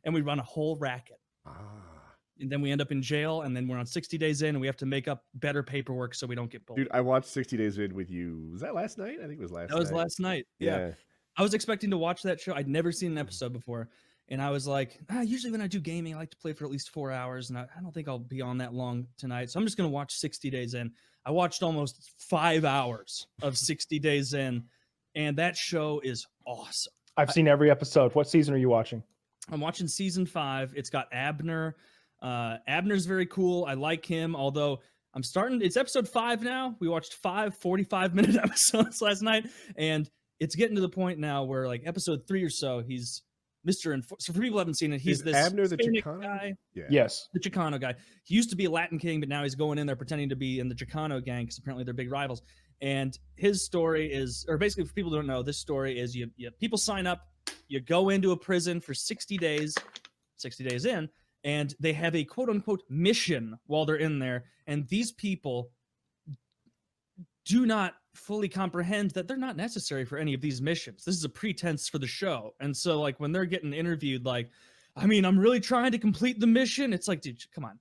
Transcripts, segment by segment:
and we run a whole racket. And then we end up in jail, and then we're on 60 days in, and we have to make up better paperwork so we don't get pulled. Dude, I watched 60 Days In with you. Was that last night? I think it was last night. That was last night. Yeah. I was expecting to watch that show. I'd never seen an episode before. And I was like, usually when I do gaming, I like to play for at least 4 hours. And I don't think I'll be on that long tonight. So I'm just going to watch 60 Days In. I watched almost 5 hours of 60 Days In. And that show is awesome. I've seen every episode. What season are you watching? I'm watching season 5. It's got Abner. Abner's very cool. I like him, although it's episode 5 now. We watched 5 45-minute episodes last night, and it's getting to the point now where, like, episode 3 or so, he's Mr. So for people who haven't seen it, he's this Abner the Hispanic Chicano guy. Yeah. Yes. The Chicano guy. He used to be a Latin king, but now he's going in there pretending to be in the Chicano gang because apparently they're big rivals. And his story is, or basically for people who don't know, this story is you people sign up, you go into a prison for 60 days in, and they have a quote-unquote mission while they're in there, and these people do not fully comprehend that they're not necessary for any of these missions. This is a pretense for the show. And so, like, when they're getting interviewed, like, I mean, I'm really trying to complete the mission. It's like, dude, come on.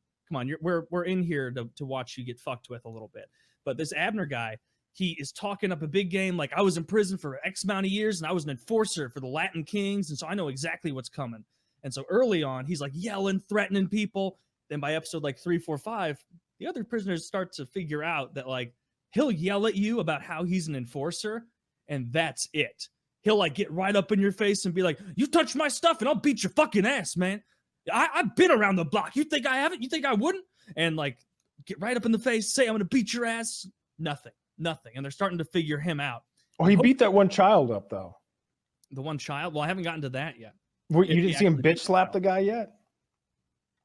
We're in here to watch you get fucked with a little bit. But this Abner guy, he is talking up a big game. Like, I was in prison for X amount of years, and I was an enforcer for the Latin kings, and so I know exactly what's coming. And so early on, he's like yelling, threatening people. Then by episode like 3, 4, 5, the other prisoners start to figure out that, like, he'll yell at you about how he's an enforcer, and that's it. He'll, like, get right up in your face and be like, you touch my stuff and I'll beat your fucking ass, man. I've been around the block. You think I haven't? You think I wouldn't? And, like, get right up in the face, say I'm going to beat your ass. Nothing. And they're starting to figure him out. Oh, he beat that one child up, though. The one child? Well, I haven't gotten to that yet. You didn't see him bitch slap the guy yet?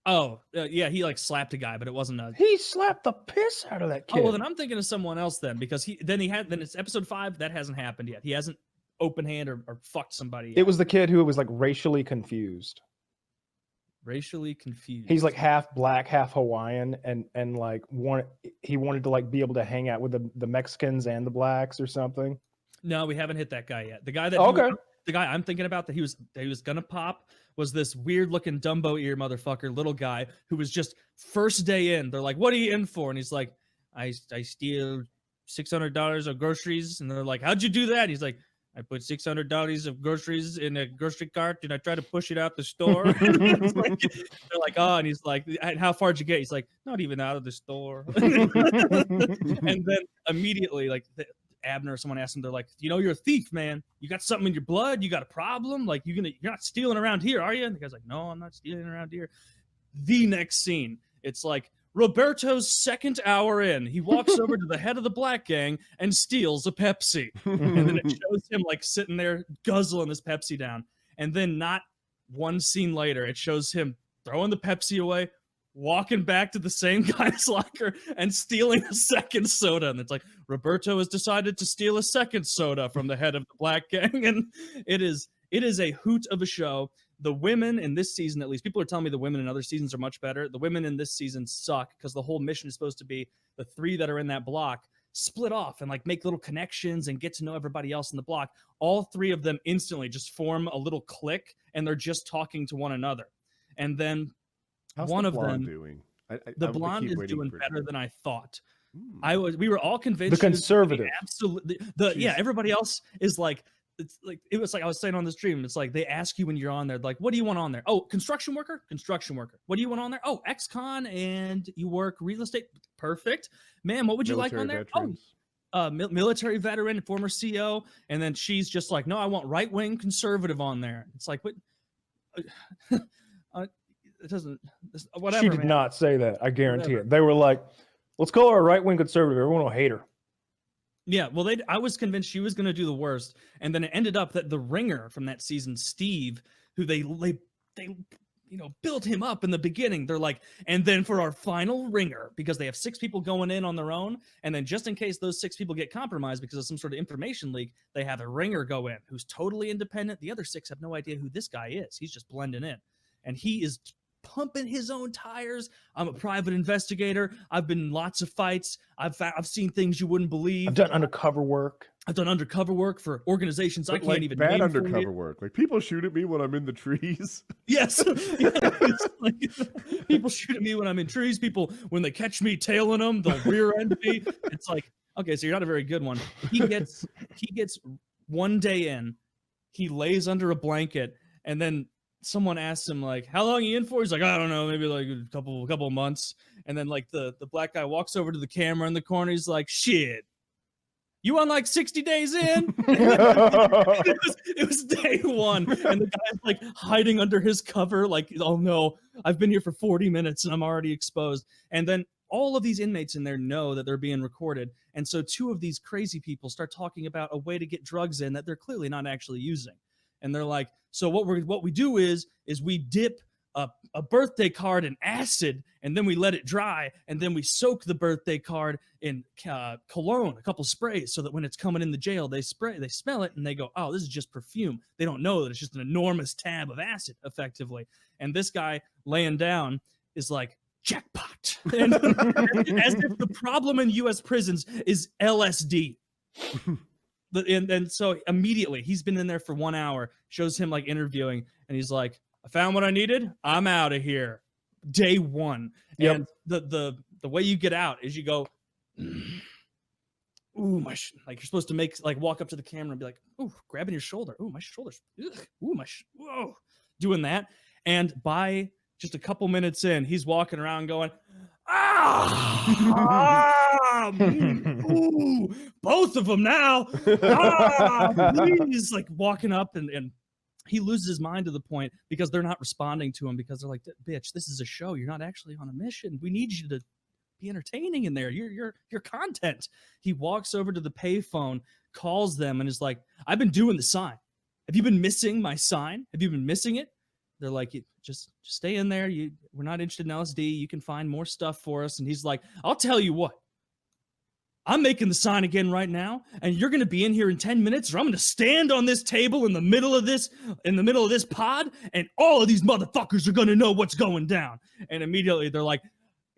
Oh, yeah, he, like, slapped a guy, but it wasn't a... He slapped the piss out of that kid. Oh, well, then I'm thinking of someone else then, because then it's episode 5, that hasn't happened yet. He hasn't open hand or fucked somebody yet. It was the kid who was, like, racially confused. Racially confused. He's, like, half black, half Hawaiian, and like, he wanted to, like, be able to hang out with the Mexicans and the blacks or something. No, we haven't hit that guy yet. The guy that... Okay. The guy I'm thinking about that he was gonna pop was this weird looking Dumbo ear motherfucker, little guy who was just first day in. They're like, "What are you in for?" And he's like, "I steal $600 of groceries." And they're like, "How'd you do that?" He's like, "I put $600 of groceries in a grocery cart and I try to push it out the store." They're like, "Oh," and he's like, "How far'd you get?" He's like, "Not even out of the store." And then immediately, like, Abner or someone asked him, they're like, "You know, you're a thief, man. You got something in your blood. You got a problem. Like, you're not stealing around here, are you?" And the guy's like, "No, I'm not stealing around here." The next scene, it's like Roberto's second hour in. He walks over to the head of the black gang and steals a Pepsi. And then it shows him, like, sitting there guzzling this Pepsi down. And then not one scene later, it shows him throwing the Pepsi away, walking back to the same guy's locker and stealing a second soda. And it's like, Roberto has decided to steal a second soda from the head of the black gang. And it is a hoot of a show. The women in this season, at least, people are telling me the women in other seasons are much better. The women in this season suck because the whole mission is supposed to be the 3 that are in that block split off and, like, make little connections and get to know everybody else in the block. All 3 of them instantly just form a little clique and they're just talking to one another. And then How's one the of blonde them doing? the blonde is doing better than I thought. We were all convinced. The conservative. Absolutely. Everybody else is like, it was like I was saying on the stream. It's like they ask you when you're on there, like, what do you want on there? Oh, construction worker. What do you want on there? Oh, ex-con, and you work real estate. Perfect. Ma'am, what would you like on there? Veterans. Oh, military veteran, former CO. And then she's just like, no, I want right-wing conservative on there. It's like, what? It doesn't, whatever. She did not say that. I guarantee it. They were like, let's call her a right-wing conservative. Everyone will hate her. Yeah, well, I was convinced she was going to do the worst, and then it ended up that the ringer from that season, Steve, who they built him up in the beginning. They're like, and then for our final ringer, because they have 6 people going in on their own, and then just in case those 6 people get compromised because of some sort of information leak, they have a ringer go in who's totally independent. The other 6 have no idea who this guy is. He's just blending in, and he is pumping his own tires. I'm a private investigator. I've been in lots of fights. I've seen things you wouldn't believe. I've done undercover work. I've done undercover work for organizations I But, can't like, even bad name for undercover you. work. Like, people shoot at me when I'm in the trees. Yes. Yeah, it's like, people shoot at me when I'm in trees. People, when they catch me tailing them, they'll rear end me. It's like, okay, so you're not a very good one. He gets one day in, he lays under a blanket, and then someone asks him, like, how long are you in for? He's like, I don't know, maybe like a couple of months. And then like the black guy walks over to the camera in the corner. He's like, shit, you on like 60 days in? it was day one. And the guy's like hiding under his cover, like, oh no, I've been here for 40 minutes and I'm already exposed. And then all of these inmates in there know that they're being recorded. And so two of these crazy people start talking about a way to get drugs in that they're clearly not actually using. And they're like, so what we do is we dip a birthday card in acid, and then we let it dry, and then we soak the birthday card in cologne, a couple sprays, so that when it's coming in the jail, they smell it, and they go, oh, this is just perfume. They don't know that it's just an enormous tab of acid, effectively. And this guy laying down is like, jackpot. And as if the problem in U.S. prisons is LSD. And so immediately, he's been in there for 1 hour, shows him like interviewing, and he's like, I found what I needed. I'm out of here. Day one. Yep. And the way you get out is you go, ooh, like you're supposed to walk up to the camera and be like, ooh, grabbing your shoulder. Ooh, my shoulders. Ugh. Ooh, whoa. Doing that. And by just a couple minutes in, he's walking around going, ooh, both of them now. Please, like walking up and he loses his mind to the point because they're not responding to him because they're like, bitch, this is a show. You're not actually on a mission. We need you to be entertaining in there. You're content. He walks over to the payphone, calls them, and is like, I've been doing the sign. Have you been missing my sign? Have you been missing it? They're like, just stay in there. We're not interested in LSD. You can find more stuff for us. And he's like, I'll tell you what. I'm making the sign again right now, and you're going to be in here in 10 minutes, or I'm going to stand on this table in the middle of this pod, and all of these motherfuckers are going to know what's going down. And immediately they're like,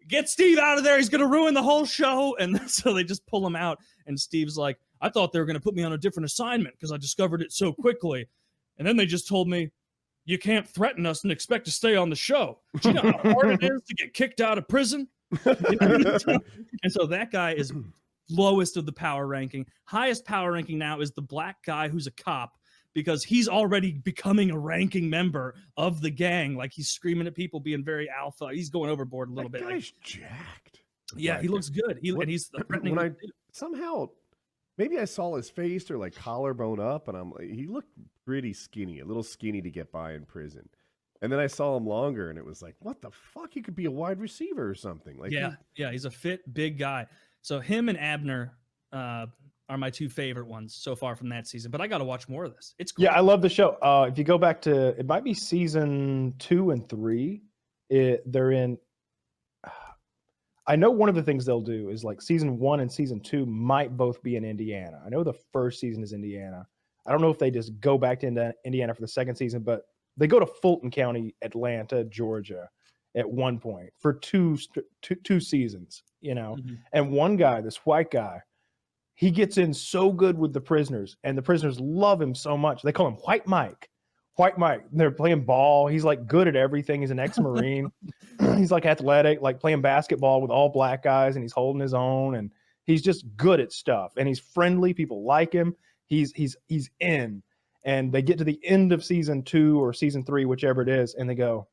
get Steve out of there. He's going to ruin the whole show. And so they just pull him out, and Steve's like, I thought they were going to put me on a different assignment because I discovered it so quickly. And then they just told me, you can't threaten us and expect to stay on the show. Do you know how hard it is to get kicked out of prison? And so that guy is lowest of the power ranking. Highest power ranking now is the black guy who's a cop, because he's already becoming a ranking member of the gang. Like, he's screaming at people, being very alpha. He's going overboard a little bit. Guy's jacked. Yeah, he looks good. And he's threatening. When somehow, maybe I saw his face or like collarbone up, and he looked pretty skinny, a little skinny to get by in prison. And then I saw him longer, and it was like, what the fuck? He could be a wide receiver or something. Like, he's a fit, big guy. So him and Abner are my two favorite ones so far from that season. But I got to watch more of this. It's cool. Yeah, I love the show. If you go back to, it might be season 2 and 3. They're in. I know one of the things they'll do is like season 1 and season 2 might both be in Indiana. I know the first season is Indiana. I don't know if they just go back to Indiana for the second season, but they go to Fulton County, Atlanta, Georgia at one point for two seasons, you know. Mm-hmm. And one guy, this white guy, he gets in so good with the prisoners, and the prisoners love him so much. They call him White Mike. White Mike. They're playing ball. He's like good at everything. He's an ex-Marine. He's like athletic, like playing basketball with all black guys, and he's holding his own, and he's just good at stuff. And he's friendly. People like him. He's in. And they get to the end of season 2 or season 3, whichever it is, and they go,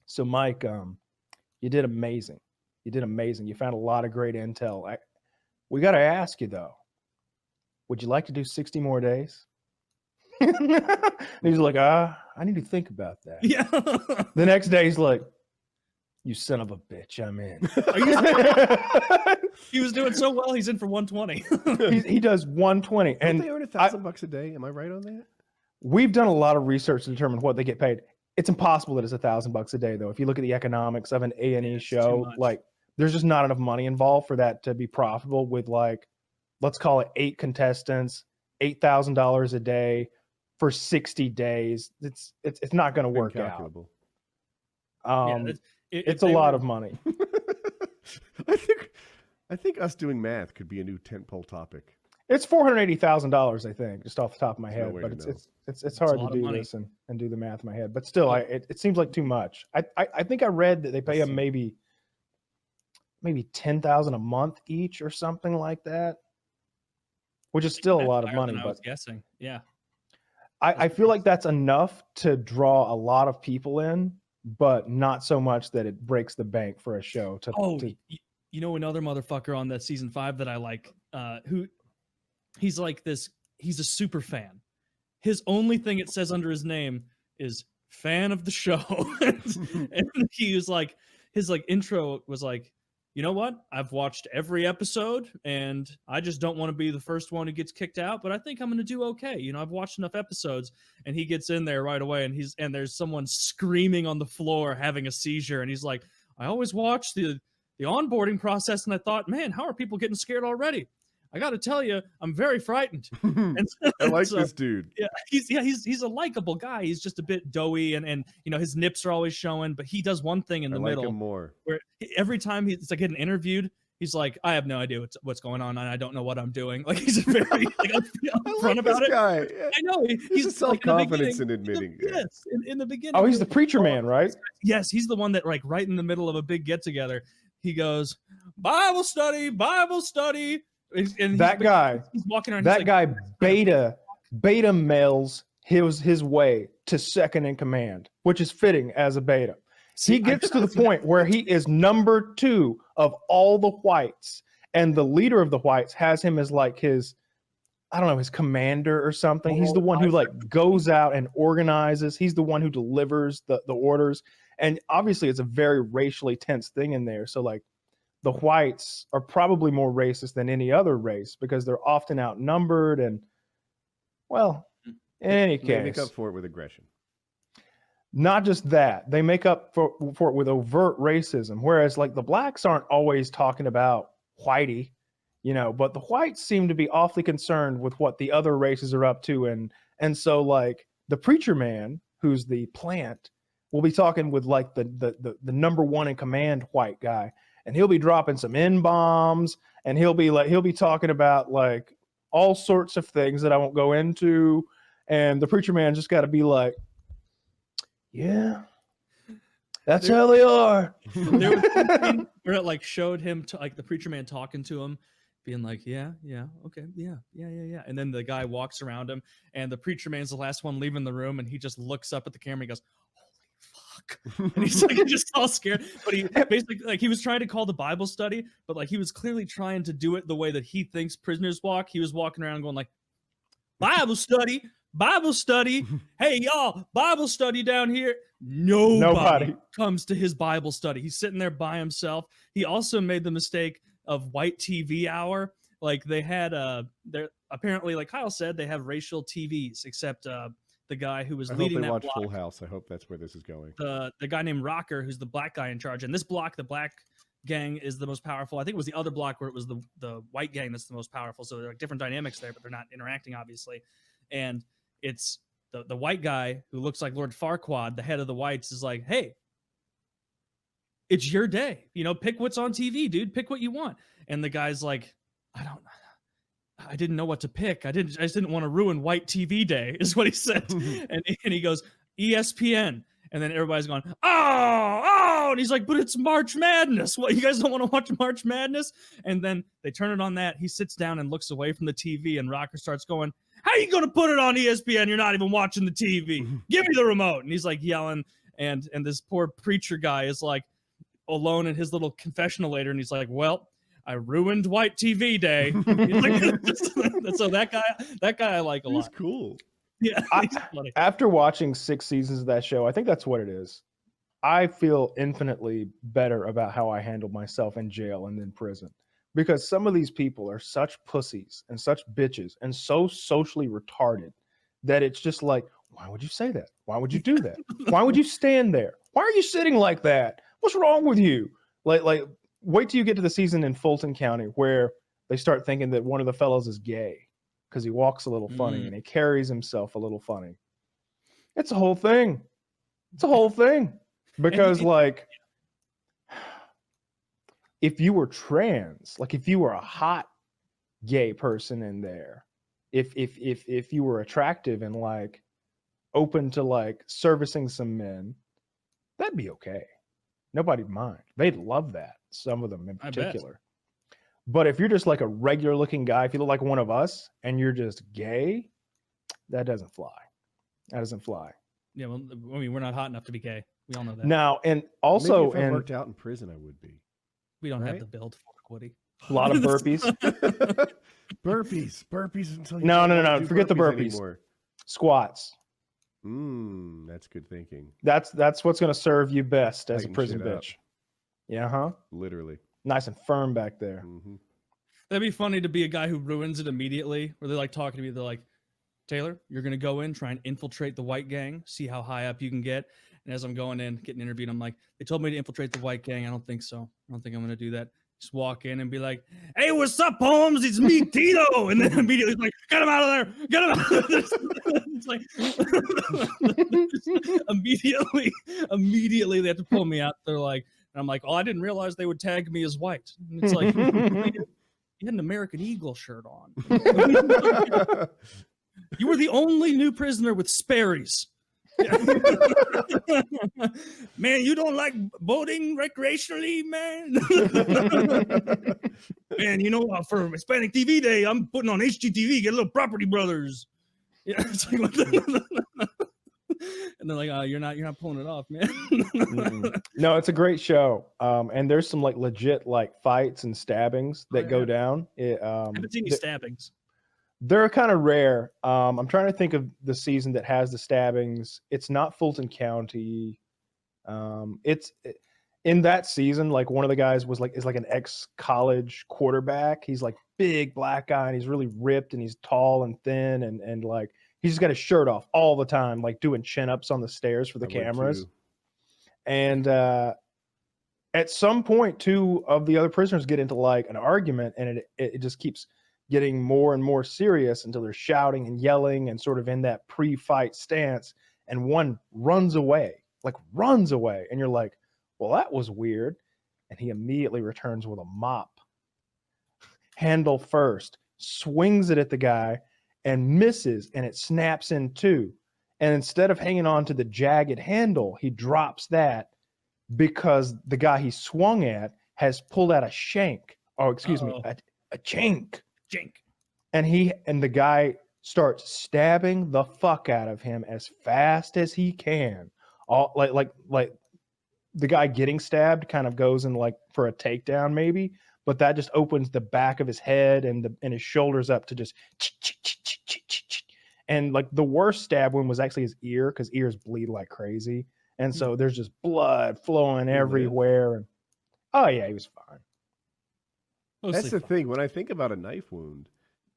so Mike, you did amazing. You did amazing. You found a lot of great intel. We got to ask you, though, would you like to do 60 more days? And he's like, I need to think about that. Yeah. The next day, he's like, you son of a bitch, I'm in. He was doing so well, he's in for 120. He does 120. And they earn $1,000 a day. Am I right on that? We've done a lot of research to determine what they get paid. It's impossible that it's $1,000 a day, though. If you look at the economics of an A&E show, like there's just not enough money involved for that to be profitable. With like, let's call it 8 contestants, $8,000 a day for 60 days. It's not going to work out. It's a lot of money. I think us doing math could be a new tentpole topic. It's $480,000, I think, just off the top of my There's no head. way But to know. it's hard a to lot of do money. this and do the math in my head. But still, it seems like too much. I think I read that they pay them maybe $10,000 a month each or something like that, which is still a lot of Higher money. than I was But guessing, yeah. I feel like that's enough to draw a lot of people in, but not so much that it breaks the bank for a show. You know another motherfucker on that season 5 that I like, who he's like this. He's a super fan. His only thing it says under his name is fan of the show, and he was like, his like intro was like, you know what? I've watched every episode, and I just don't want to be the first one who gets kicked out, but I think I'm going to do okay. You know, I've watched enough episodes. And he gets in there right away, and there's someone screaming on the floor having a seizure, and he's like, I always watch the onboarding process, and I thought, man, how are people getting scared already? I got to tell you, I'm very frightened. And I like this dude. Yeah, he's a likable guy. He's just a bit doughy, and you know his nips are always showing. But he does one thing in the I like middle him more. where every time it's like getting interviewed, he's like, I have no idea what's going on, and I don't know what I'm doing. Like he's very like upfront about it. Guy. I know He's a self-confidence like, in admitting. Yes, in the beginning. Oh, he's the preacher man, right? Yes, he's the one that like right in the middle of a big get together, he goes, Bible study. And That guy, he's walking around. that he's guy like, beta males his way to second in command, which is fitting as a beta. He gets to the point where he is number 2 of all the whites, and the leader of the whites has him as like his, I don't know, his commander or something. He's the one who like goes out and organizes. He's the one who delivers the orders. And obviously it's a very racially tense thing in there. So like the whites are probably more racist than any other race because they're often outnumbered. And well, in any case, They make up for it with aggression. not just that, they make up for it with overt racism. Whereas like the blacks aren't always talking about whitey, you know, but the whites seem to be awfully concerned with what the other races are up to. And so like the preacher man, who's the plant, will be talking with like the number 1 in command white guy, and he'll be dropping some N-bombs, and he'll be talking about like all sorts of things that I won't go into. And the preacher man just got to be like, yeah, that's how they are. There was something where it like showed him to like the preacher man talking to him, being like, yeah, okay, yeah. And then the guy walks around him, and the preacher man's the last one leaving the room, and he just looks up at the camera and goes, holy fuck. And he's like just all scared. But he basically like he was trying to call the Bible study, but like he was clearly trying to do it the way that he thinks prisoners walk. He was walking around going like, Bible study. Hey, y'all, Bible study down here. Nobody comes to his Bible study. He's sitting there by himself. He also made the mistake of white TV hour. Like they had they're apparently, like Kyle said, they have racial TVs, except the guy who was leading that block. Full House. I hope that's where this is going. The guy named Rocker, who's the black guy in charge. And this block, the black gang is the most powerful. I think it was the other block where it was the white gang that's the most powerful. So there are different dynamics there, but they're not interacting, obviously. And it's the white guy who looks like Lord Farquaad, the head of the whites, is like, hey, it's your day. You know, pick what's on TV, dude. Pick what you want. And the guy's like, I didn't know what to pick. I just didn't want to ruin white TV day, is what he said. and he goes, ESPN. And then everybody's going, oh, and he's like, but it's March Madness. What, you guys don't want to watch March Madness? And then they turn it on that. He sits down and looks away from the TV, and Rocker starts going, how are you going to put it on ESPN? You're not even watching the TV. Give me the remote. And he's like yelling. And this poor preacher guy is like alone in his little confessional later. And he's like, well, I ruined white TV day. Like, so that guy I like a lot. He's cool. Yeah. He's funny. After watching 6 seasons of that show, I think that's what it is. I feel infinitely better about how I handled myself in jail and in prison. Because some of these people are such pussies and such bitches and so socially retarded that it's just like, why would you say that? Why would you do that? Why would you stand there? Why are you sitting like that? What's wrong with you? Like, wait till you get to the season in Fulton County where they start thinking that one of the fellows is gay because he walks a little funny and he carries himself a little funny. It's a whole thing. It's a whole thing. Because like, if you were trans, like if you were a hot gay person in there, if you were attractive and like open to like servicing some men, that'd be okay. Nobody'd mind. They'd love that. Some of them in I bet. particular. But if you're just like a regular looking guy, if you look like one of us and you're just gay, that doesn't fly. That doesn't fly. Yeah, well, I mean, we're not hot enough to be gay. We all know that. Now, and also, Maybe if I and worked out in prison, I would be. We don't have right? the build for it, Woody. a lot of burpees, burpees until you No, don't no, wanna no, do forget the burpees. anymore. squats. That's good thinking. That's what's going to serve you best as a Tighten prison shit up. bitch. Yeah, huh? Literally. Nice and firm back there. Hmm. That'd be funny to be a guy who ruins it immediately, where they're like talking to me. They're like, Taylor, you're going to go in, try and infiltrate the white gang, see how high up you can get. And as I'm going in, getting interviewed, I'm like, they told me to infiltrate the white gang. I don't think so. I don't think I'm going to do that. Just walk in and be like, hey, what's up, Holmes? It's me, Tito. And then immediately it's like, get him out of there. Get him out of there. It's like, immediately they have to pull me out. They're like, and I'm like, oh, I didn't realize they would tag me as white. And it's like, you had an American Eagle shirt on. You were the only new prisoner with Sperry's. Man, you don't like boating recreationally, man? Man, you know, for Hispanic TV Day, I'm putting on HGTV, get a little Property Brothers. Yeah, it's like, and they're like, you're not pulling it off, man. No, it's a great show. And there's some like legit like fights and stabbings that go down. I haven't seen any stabbings. They're kind of rare. I'm trying to think of the season that has the stabbings. It's not Fulton County. In that season, like one of the guys is like an ex-college quarterback. He's like big black guy and he's really ripped and he's tall and thin and like he's just got his shirt off all the time, like doing chin-ups on the stairs for the cameras. And at some point, two of the other prisoners get into like an argument and it just keeps getting more and more serious until they're shouting and yelling and sort of in that pre-fight stance. And one runs away. And you're like, well, that was weird. And he immediately returns with a mop, handle first, swings it at the guy and misses, and it snaps in two. And instead of hanging on to the jagged handle, he drops that because the guy he swung at has pulled out a shank, or excuse me, a chink. And the guy starts stabbing the fuck out of him as fast as he can. All like the guy getting stabbed kind of goes in like for a takedown maybe, but that just opens the back of his head and his shoulders up to just and like the worst stab wound was actually his ear because ears bleed like crazy. And so there's just blood flowing everywhere. And oh yeah, he was fine. That's the thing. When I think about a knife wound,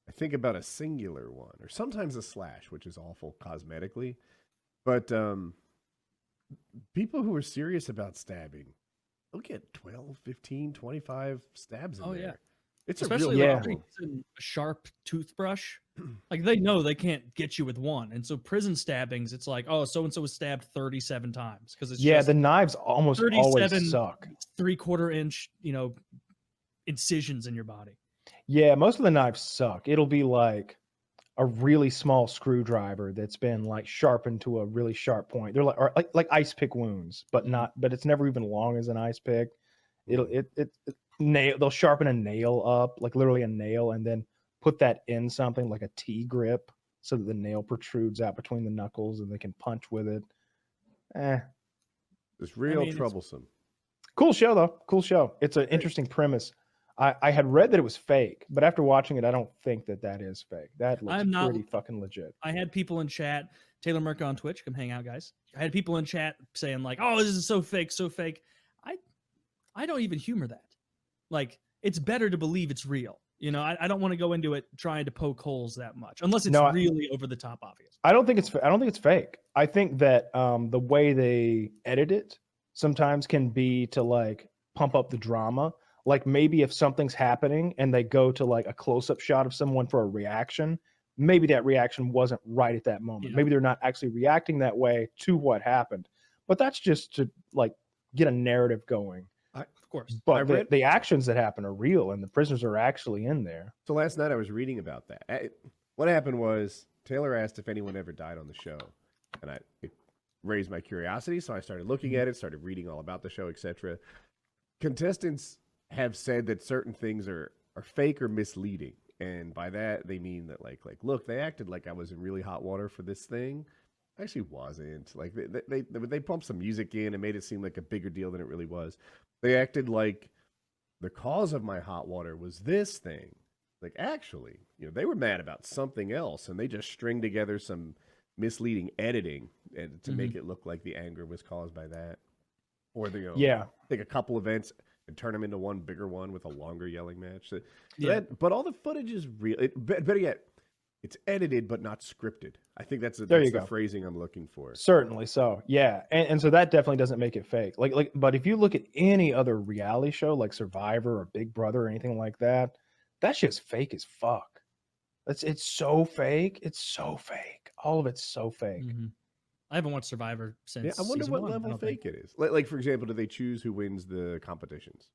I think about a singular one, or sometimes a slash, which is awful cosmetically. But people who are serious about stabbing, they'll get 12, 15, 25 stabs in there. Yeah. It's especially a real like a sharp toothbrush. Like they know they can't get you with one. And so prison stabbings, it's like, oh, so-and-so was stabbed 37 times. Because it's the knives almost always suck. 3/4 inch, incisions in your body. Yeah, most of the knives suck. It'll be like a really small screwdriver that's been like sharpened to a really sharp point. They're like ice pick wounds, but it's never even long as an ice pick. They'll sharpen a nail up, like literally a nail, and then put that in something like a T grip so that the nail protrudes out between the knuckles and they can punch with it. It's real troublesome. Cool show though. Cool show. It's an interesting premise. I had read that it was fake, but after watching it, I don't think that is fake. That looks pretty fucking legit. I had people in chat, Taylor Merca on Twitch, come hang out, guys. I had people in chat saying like, "Oh, this is so fake, so fake." I don't even humor that. Like, it's better to believe it's real. I don't want to go into it trying to poke holes that much, unless it's really over the top obvious. I don't think it's fake. I think that the way they edit it sometimes can be to like pump up the drama. Like maybe if something's happening and they go to like a close-up shot of someone for a reaction, maybe that reaction wasn't right at that moment. Yeah. Maybe they're not actually reacting that way to what happened. but that's just to like get a narrative going. Of course. But read- the actions that happen are real, and the prisoners are actually in there. So last night I was reading about that. What happened was Taylor asked if anyone ever died on the show, and it raised my curiosity. So I started looking at it, started reading all about the show, etc. Contestants have said that certain things are fake or misleading, and by that they mean that like look, they acted like I was in really hot water for this thing. I actually wasn't. Like they pumped some music in and made it seem like a bigger deal than it really was. They acted like the cause of my hot water was this thing. Like actually, they were mad about something else, and they just stringed together some misleading editing and to make it look like the anger was caused by that, or take a couple events and turn them into one bigger one with a longer yelling match. But all the footage is real. Better yet, it's edited but not scripted. I think that's the phrasing I'm looking for. Certainly so. Yeah. And so that definitely doesn't make it fake. But if you look at any other reality show like Survivor or Big Brother or anything like that, that's just fake as fuck. It's so fake. It's so fake. All of it's so fake. I haven't watched Survivor since. Yeah, I wonder what level fake it is. Like for example, do they choose who wins the competitions?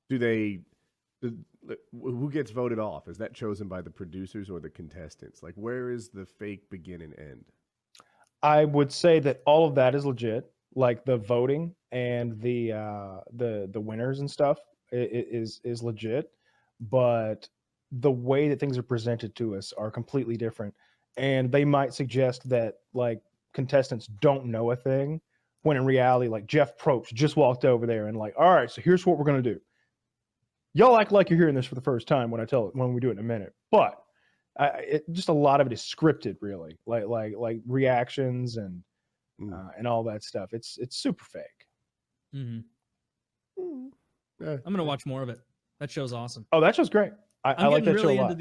Who gets voted off? Is that chosen by the producers or the contestants? Like, where is the fake begin and end? I would say that all of that is legit. Like the voting and the winners and stuff is legit, but the way that things are presented to us are completely different. And they might suggest that like contestants don't know a thing, when in reality, like Jeff Probst just walked over there and like, all right, so here's what we're gonna do. Y'all act like you're hearing this for the first time when we do it in a minute, but just a lot of it is scripted, really, like reactions and all that stuff. It's super fake. I'm gonna watch more of it. That show's awesome. Oh, that show's great. I like that show a lot.